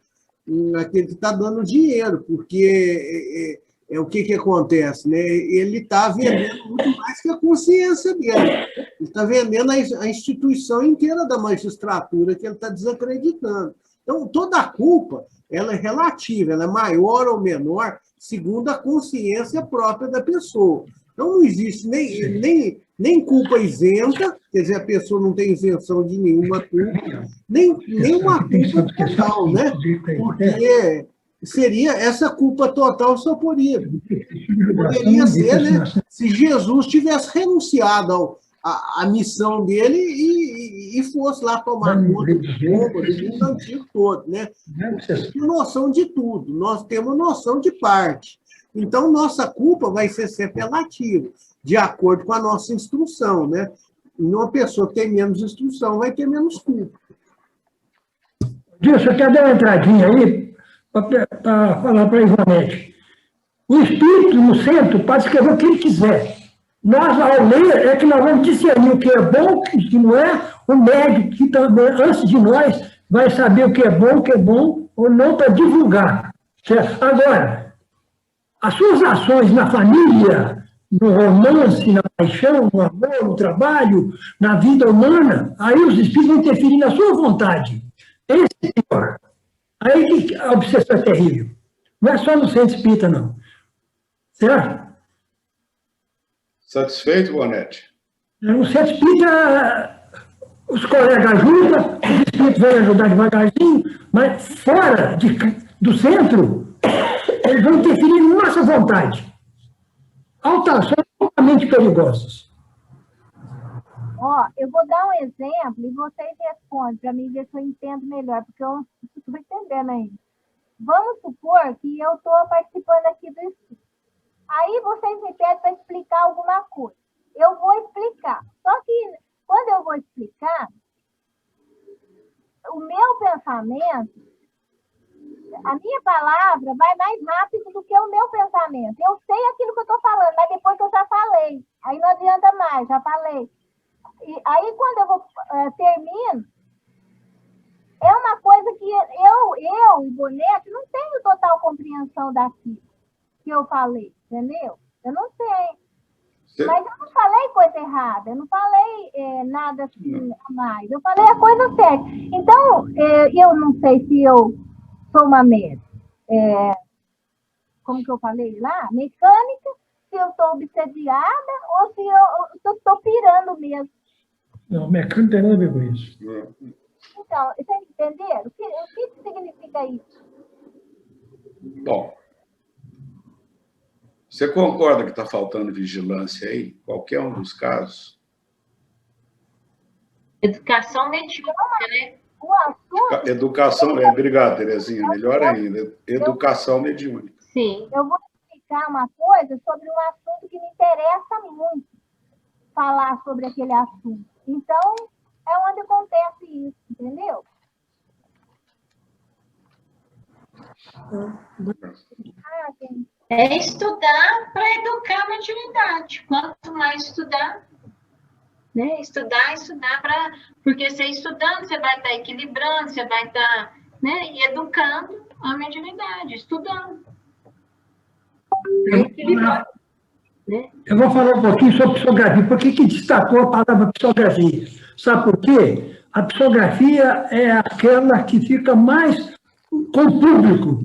Aquele que está dando dinheiro, porque o que acontece, né? Ele está vendendo muito mais que a consciência dele. Ele está vendendo a instituição inteira da magistratura que ele está desacreditando. Então, toda a culpa ela é relativa, ela é maior ou menor, segundo a consciência própria da pessoa. Então, não existe nem culpa isenta, quer dizer, a pessoa não tem isenção de nenhuma culpa, nem uma culpa total, né? Porque seria essa culpa total só poderia ser, né, se Jesus tivesse renunciado à missão dele e fosse lá tomar conta do mundo antigo todo, né? Nós temos noção de tudo, nós temos noção de parte. Então, nossa culpa vai ser sempre relativa, de acordo com a nossa instrução, né? E uma pessoa que tem menos instrução vai ter menos culpa. Dilson, quer dar uma entradinha aí para falar para a Ivonete? O espírito no centro pode escrever o que ele quiser. Nós, ao ler, é que nós vamos discernir o que é bom, o que não é. O médico, que também, antes de nós, vai saber o que é bom ou não, para divulgar. Certo? Agora, as suas ações na família, no romance, na paixão, no amor, no trabalho, na vida humana, aí os espíritos vão interferir na sua vontade. Esse é pior. Aí que a obsessão é terrível. Não é só no centro espírita, não. Certo? Satisfeito, Bonete? No centro espírita, os colegas ajudam, os espíritos vão ajudar devagarzinho, mas fora do centro, eles vão interferir na nossa vontade. Alterações totalmente perigosas. Eu vou dar um exemplo e vocês respondem para mim ver se eu entendo melhor, porque eu não estou entendendo ainda. Vamos supor que eu estou participando aqui do estudo. Aí vocês me pedem para explicar alguma coisa. Eu vou explicar. Só que quando eu vou explicar, o meu pensamento, a minha palavra vai mais rápido do que o meu pensamento. Eu sei aquilo que eu estou falando, mas depois que eu já falei. Aí não adianta mais, já falei. E aí, quando eu termino, é uma coisa que eu, Ivonete, não tenho total compreensão daquilo que eu falei, entendeu? Eu não sei. Mas eu não falei coisa errada, eu não falei nada assim a mais. Eu falei a coisa certa. Então, eu não sei se eu sou uma como que eu falei lá? Mecânica, se eu estou obsediada ou se eu estou pirando mesmo. Não, mecânica não tem nada a ver com isso. Então, vocês entenderam? O que significa isso? Bom, você concorda que está faltando vigilância aí? Qualquer um dos casos? Educação mediúnica, né? O assunto... Educação, obrigado, Terezinha, melhor ainda. Educação mediúnica. Sim. Eu vou explicar uma coisa sobre um assunto que me interessa muito falar sobre aquele assunto. Então, é onde acontece isso, entendeu? É estudar para educar a mediunidade. Quanto mais estudar... né? Estudar, porque você estudando, você vai estar equilibrando, você vai estar, né, educando a mediunidade, estudando. Eu vou falar um pouquinho sobre psicografia. Por que destacou a palavra psicografia? Sabe por quê? A psicografia é aquela que fica mais com o público.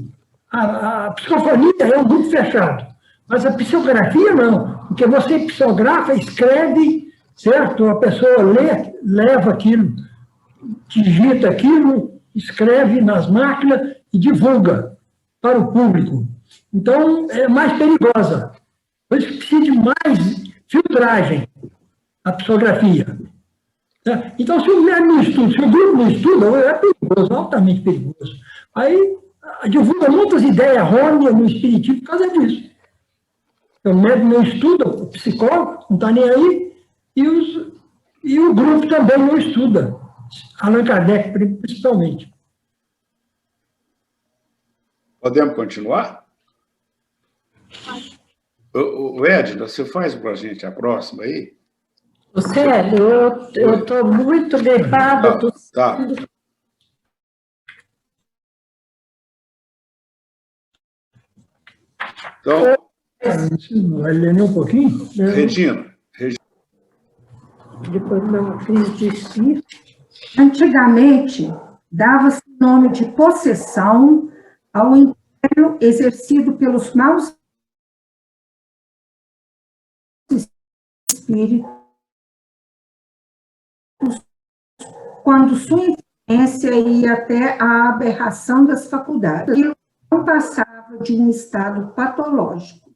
A psicofonia é um grupo fechado, mas a psicografia não, porque você psicografa, escreve, certo? A pessoa lê, leva aquilo, digita aquilo, escreve nas máquinas e divulga para o público. Então, é mais perigosa. Por isso que precisa de mais filtragem, a psicografia. Então, se o médium não estuda, se o grupo não estuda, é perigoso, altamente perigoso. Aí, divulga muitas ideias errôneas no espiritismo por causa disso. Então, o médium não estuda, o psicólogo não está nem aí, e o grupo também não estuda. Allan Kardec, principalmente. Podemos continuar? O Edna, você faz para a gente a próxima aí? Célio, eu estou muito gripada. Tá. Então... Vai ler um pouquinho? Regina. Depois não, crise de espírito. Antigamente, dava-se o nome de possessão ao império exercido pelos maus espíritos quando sua influência ia até a aberração das faculdades. Aquilo não passava de um estado patológico.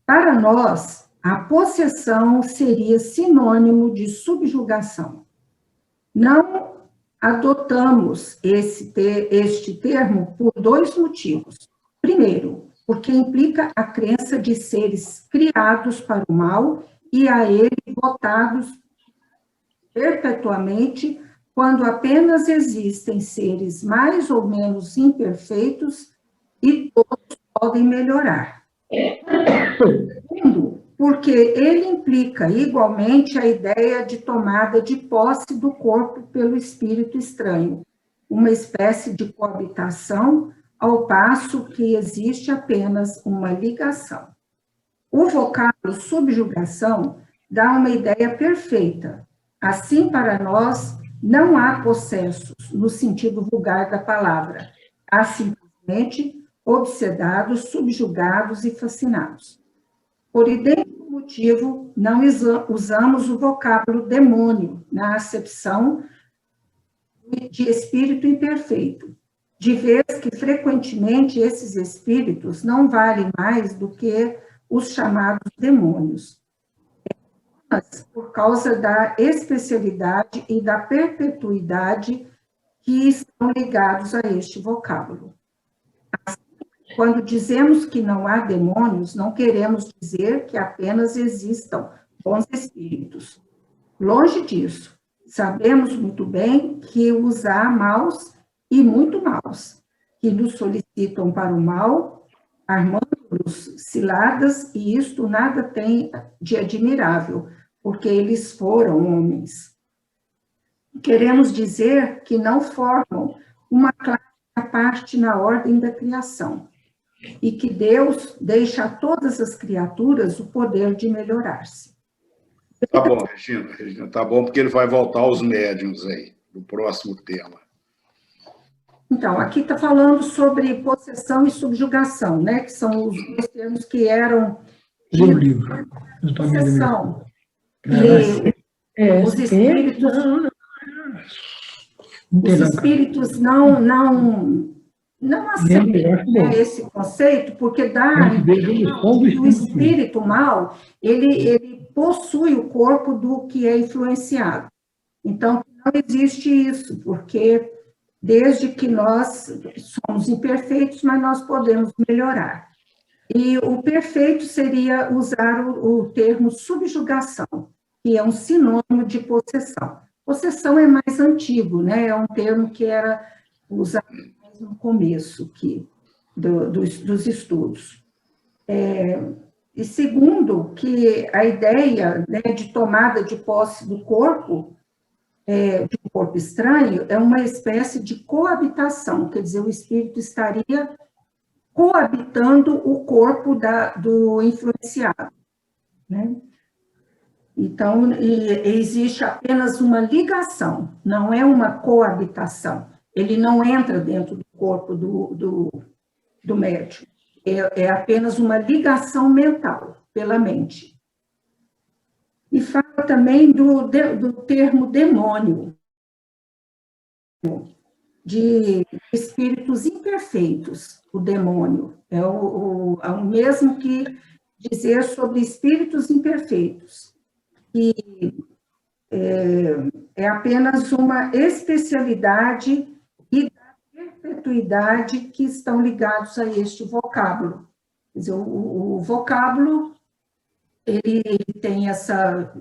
Para nós, a possessão seria sinônimo de subjugação. Não adotamos este termo por dois motivos. Primeiro, porque implica a crença de seres criados para o mal e a ele votados perpetuamente, quando apenas existem seres mais ou menos imperfeitos e todos podem melhorar. Segundo, porque ele implica igualmente a ideia de tomada de posse do corpo pelo espírito estranho, uma espécie de coabitação, ao passo que existe apenas uma ligação. O vocábulo subjugação dá uma ideia perfeita. Assim, para nós, não há possessos, no sentido vulgar da palavra. Há simplesmente obsedados, subjugados e fascinados. Por idêntico motivo, não usamos o vocábulo demônio na acepção de espírito imperfeito, de vez que, frequentemente, esses espíritos não valem mais do que os chamados demônios, mas por causa da especialidade e da perpetuidade que estão ligados a este vocábulo. Assim, quando dizemos que não há demônios, não queremos dizer que apenas existam bons espíritos. Longe disso, sabemos muito bem que os há maus e muito maus, que nos solicitam para o mal, armando-nos ciladas, e isto nada tem de admirável, porque eles foram homens. Queremos dizer que não formam uma classe à parte na ordem da criação, e que Deus deixa a todas as criaturas o poder de melhorar-se. Tá bom, Regina, tá bom, porque ele vai voltar aos médiuns aí, no próximo tema. Então, aqui está falando sobre possessão e subjugação, né? Que são os dois termos que eram de possessão. Os espíritos não aceitam esse conceito, porque dá o espírito mal, ele possui o corpo do que é influenciado. Então, não existe isso, porque desde que nós somos imperfeitos, mas nós podemos melhorar. E o perfeito seria usar o termo subjugação, que é um sinônimo de possessão. Possessão é mais antigo, né? É um termo que era usado no começo dos estudos. E segundo, que a ideia, né, de tomada de posse do corpo, de um corpo estranho, é uma espécie de coabitação, quer dizer, o espírito estaria coabitando o corpo do influenciado, né? Então, existe apenas uma ligação, não é uma coabitação. Ele não entra dentro do corpo do médium. É apenas uma ligação mental, pela mente. E fala também do termo demônio, de espíritos imperfeitos, o demônio. É o mesmo que dizer sobre espíritos imperfeitos. E é apenas uma especialidade e da perpetuidade que estão ligados a este vocábulo. Quer dizer, o vocábulo, ele tem essa,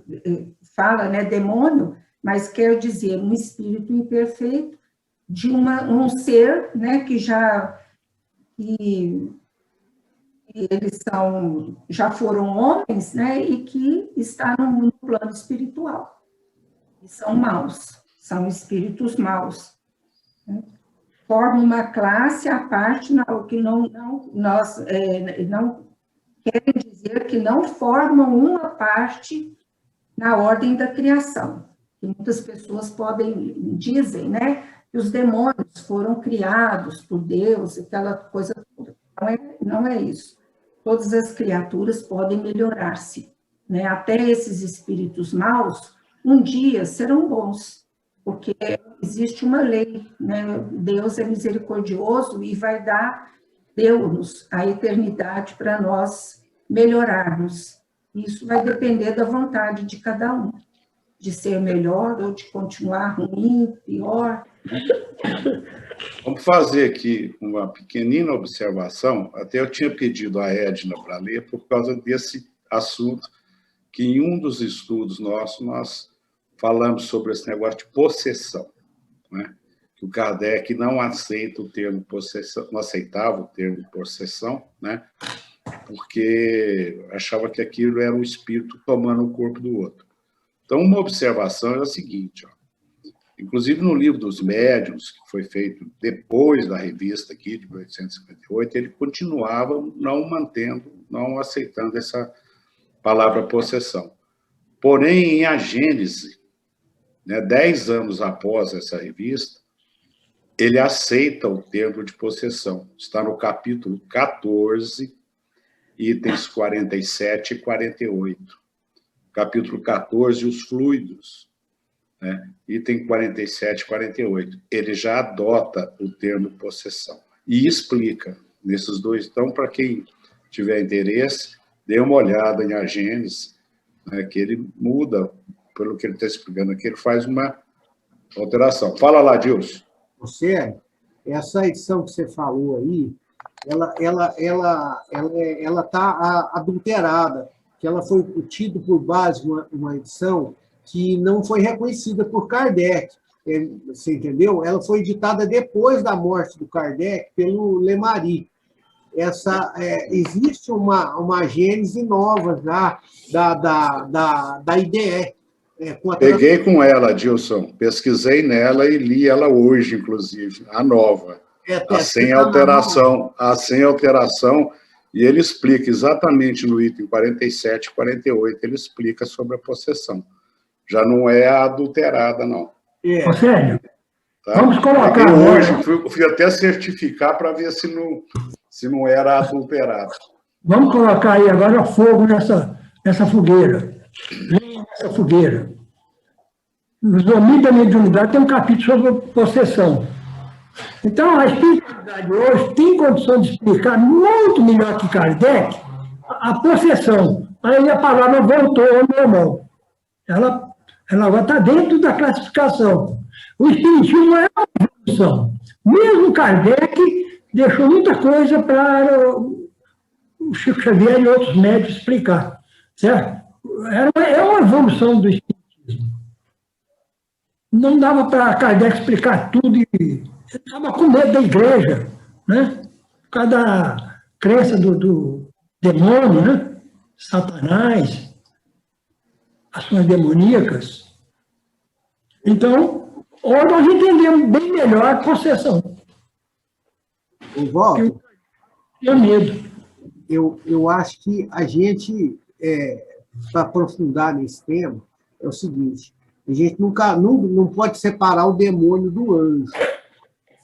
fala, né, demônio, mas quer dizer um espírito imperfeito de um ser, né, que eles já foram homens, né, e que está no plano espiritual. E são maus, são espíritos maus. Né? Formam uma classe à parte, que não querem dizer que não formam uma parte na ordem da criação. E muitas pessoas dizem, né, que os demônios foram criados por Deus, aquela coisa toda. Não é isso. Todas as criaturas podem melhorar-se, né? Até esses espíritos maus, um dia serão bons, porque existe uma lei, né? Deus é misericordioso e deu-nos a eternidade para nós melhorarmos. Isso vai depender da vontade de cada um, de ser melhor ou de continuar ruim, pior. Vamos fazer aqui uma pequenina observação. Até eu tinha pedido a Edna para ler por causa desse assunto, que em um dos estudos nossos nós falamos sobre esse negócio de possessão, né? Que o Kardec não aceita o termo possessão, não aceitava o termo possessão, né? Porque achava que aquilo era um espírito tomando o corpo do outro. Então, uma observação é a seguinte, ó. Inclusive, no livro dos médiuns, que foi feito depois da revista aqui, de 1858, ele continuava não aceitando essa palavra possessão. Porém, em A Gênese, né, 10 anos após essa revista, ele aceita o termo de possessão. Está no capítulo 14, itens 47 e 48. Capítulo 14, os fluidos. Né? Item 47 e 48. Ele já adota o termo possessão. E explica nesses dois. Então, para quem tiver interesse, dê uma olhada em A Gênese, né, que ele muda, pelo que ele está explicando aqui, ele faz uma alteração. Fala lá, Dilson. Você, essa edição que você falou aí, ela está adulterada, que ela foi tida por base uma edição que não foi reconhecida por Kardec, você entendeu? Ela foi editada depois da morte do Kardec pelo Lemary. Existe uma gênese nova já da IDE. Peguei com ela, Dilson, pesquisei nela e li ela hoje, inclusive, a nova, sem alteração, e ele explica exatamente no item 47 e 48, ele explica sobre a possessão. Já não é adulterada, não. Sério? Tá? Vamos colocar... Hoje, fui até certificar para ver se não era adulterado. Vamos colocar aí agora fogo nessa fogueira. Essa fogueira. Nos domínios da mediunidade tem um capítulo sobre possessão. Então, a espiritualidade hoje tem condição de explicar muito melhor que Kardec a possessão. Aí a palavra voltou ao normal. Ela agora está dentro da classificação. O espiritismo é uma evolução. Mesmo Kardec deixou muita coisa para o Chico Xavier e outros médicos explicar. Certo? É uma evolução do espiritismo. Não dava para Kardec explicar tudo e estava com medo da igreja, né? Por causa da crença do demônio, né? Satanás, ações demoníacas. Então, hoje nós entendemos bem melhor a possessão. Walter, eu medo. Eu acho que a gente, para aprofundar nesse tema, é o seguinte: a gente não pode separar o demônio do anjo,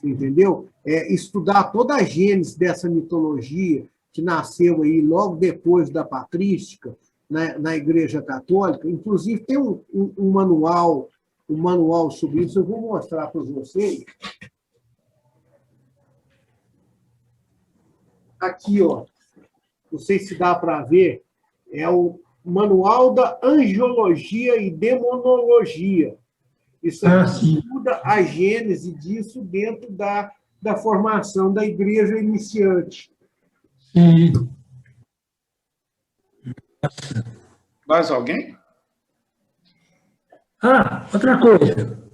entendeu? Estudar toda a gênese dessa mitologia que nasceu aí logo depois da patrística, na Igreja Católica. Inclusive, tem um manual sobre isso, eu vou mostrar para vocês. Aqui, ó, não sei se dá para ver, é o Manual da Angiologia e Demonologia. Isso aqui estuda a gênese disso dentro da formação da igreja iniciante. Sim. Mais alguém? Outra coisa.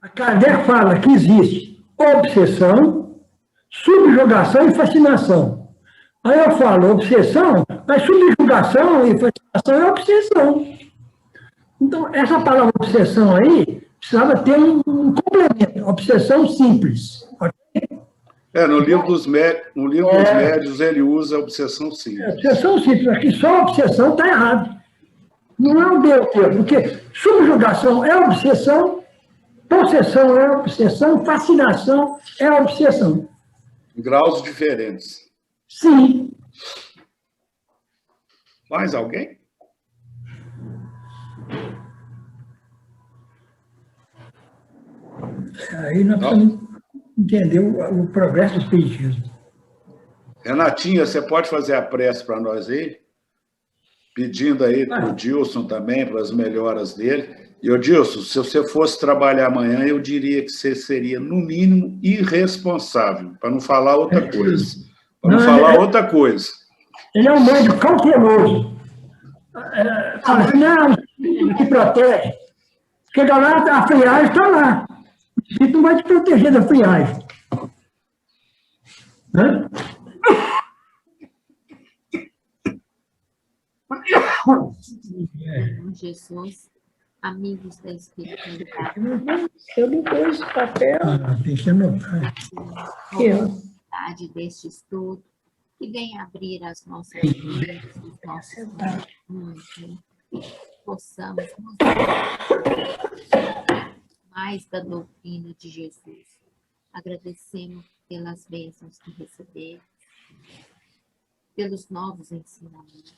A Kardec fala que existe obsessão, subjugação e fascinação. Aí eu falo obsessão, mas subjugação e fascinação é obsessão. Então, essa palavra obsessão aí precisava ter um complemento, obsessão simples. No livro dos médios ele usa obsessão simples. Obsessão simples, aqui só obsessão está errado. Não é o DOT, porque subjugação é obsessão, possessão é obsessão, fascinação é obsessão. Graus diferentes. Sim. Mais alguém? Aí nós precisamos entender o progresso do espiritismo. Renatinha, você pode fazer a prece para nós aí? Pedindo aí para o Dilson também, para as melhoras dele. E, ô Dilson, se você fosse trabalhar amanhã, eu diria que você seria, no mínimo, irresponsável, para não falar outra coisa. Outra coisa. Ele é um médico cauteloso. Fala assim, não, ele te protege. Chega lá, a friagem está lá. O espírito não vai te proteger da friagem. Né? Jesus, amigos da espiritualidade. Eu não tenho esse papel. Tem que anotar. A deste estudo, que venha abrir as nossas mentes, os nossos mundos, que possamos nos mais da doutrina de Jesus. Agradecemos pelas bênçãos que recebemos, pelos novos ensinamentos,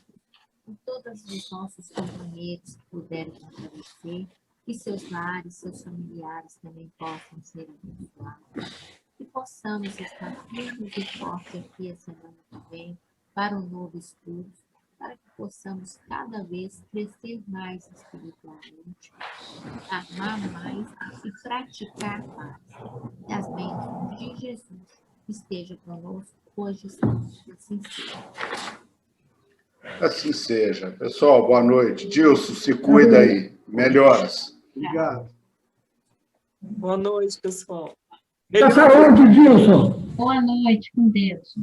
por todos os nossos companheiros que puderam comparecer, que seus lares, seus familiares também possam ser abençoados. Que possamos estar firmes e fortes aqui a semana que vem para um novo estudo, para que possamos cada vez crescer mais espiritualmente, amar mais e praticar mais. E as bênçãos de Jesus estejam conosco hoje e sempre. Assim seja. Assim seja. Pessoal, boa noite. Dilson, se cuida aí. Melhoras. Obrigado. Boa noite, pessoal. Saúde, Dilson. Boa noite, com Deus.